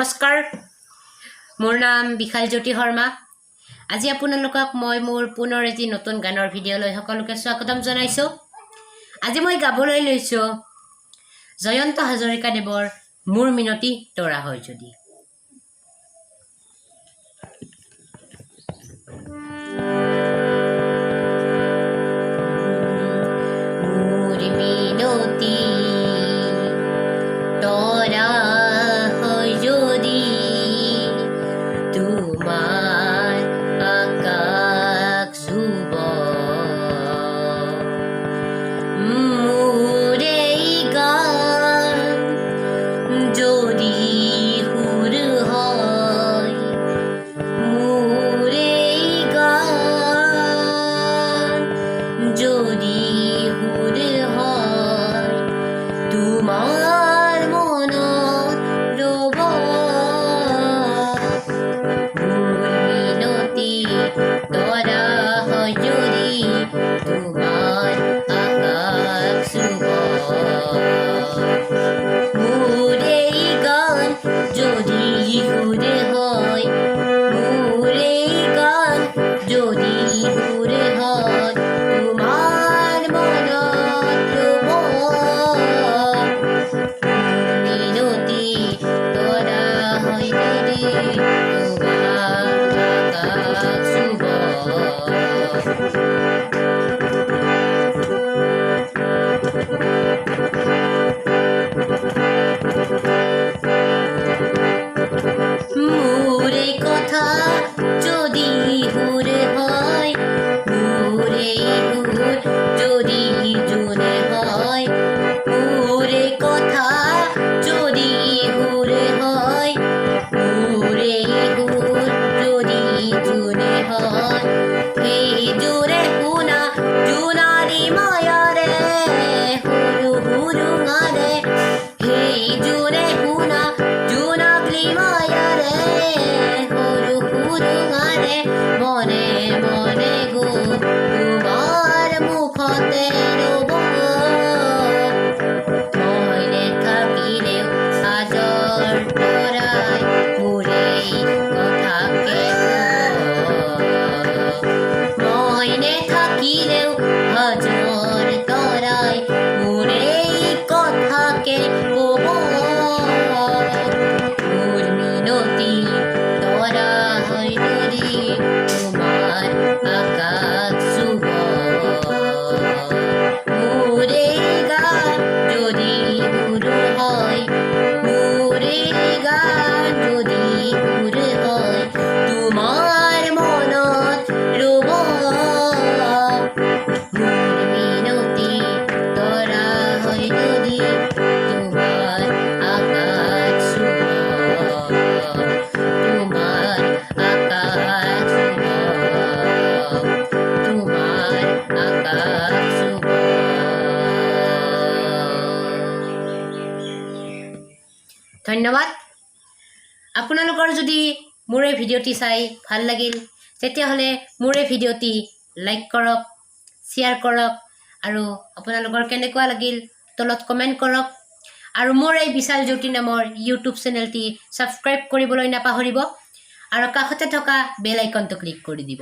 নমস্কাৰ মোৰ নাম বিশাল জ্যোতি শৰ্মা আজি আপোনালোকক মই মোৰ পুনৰ এটি নতুন গানৰ ভিডিঅ' লৈ সকলোকে স্বাগতম জনাইছো আজি মই গাবলৈ লৈছো জয়ন্ত hazarika দেৱৰ মোৰ মিনতি tora হয় যদি মোৰ মিনতি tora হয় যদি তোমার আকাশ শুভ মোরে গান যদি হুর হয় মোরে গান যদি হুর হয় তোমার মনত রব tora হয় যদি তোমার আকাশ শুভ মোরে গান যদি হুরে হয় মোরে গান যদি হুরে হয় তোমার মনত রব মিনতি tora হয় যদি তোমার আকাশ শুভ মোরে কথা যদি হুরে হয় মোরে হুর যদি জুনে হয় মোরে কথা যদি হুরে হয় মোরে হুর যদি জুনে হয় হে জোরে হুনা জুনারি মায়া রে হুরু হুরু গারে হে জোরে হুনা জুনাগলি মায়া রে হুরু হুরু গারে মনে মনে গো তোমার মুখতে রব মনে থাকিলেও হাজর তরাই মোরে কথাকে মনে থাকিলেও হাজর তরাই মোরে কথাকে কব মোর মিনতি tora হয় যদি তোমার আকাশ শুভ মোরে গান যদি হুর হয় মোরে গান যদি হুর হয় তোমার মনত রব মোর মিনতি tora হয় যদি তোমার আকাশ শুভ তোমার আকাশ শুভ তোমার আকাশ শুভ ধন্যবাদ আপোনালোকৰ যদি মোৰ এই ভিডিঅ'টি চাই ভাল লাগিল তেতিয়াহ'লে মোৰ এই ভিডিঅ'টি লাইক কৰক শ্বেয়াৰ কৰক আৰু আপোনালোকৰ কেনেকুৱা লাগিল তলত কমেণ্ট কৰক আৰু মোৰ এই বিশাল জ্যোতি নামৰ ইউটিউব চেনেলটি ছাবস্ক্ৰাইব কৰিবলৈ নাপাহৰিব আৰু কাষতে থকা বেল আইকনটো ক্লিক কৰি দিব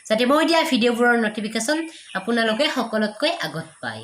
যাতে মই দিয়া ভিডিঅ'বোৰৰ নটিফিকেশ্যন আপোনালোকে সকলোতকৈ আগত পায়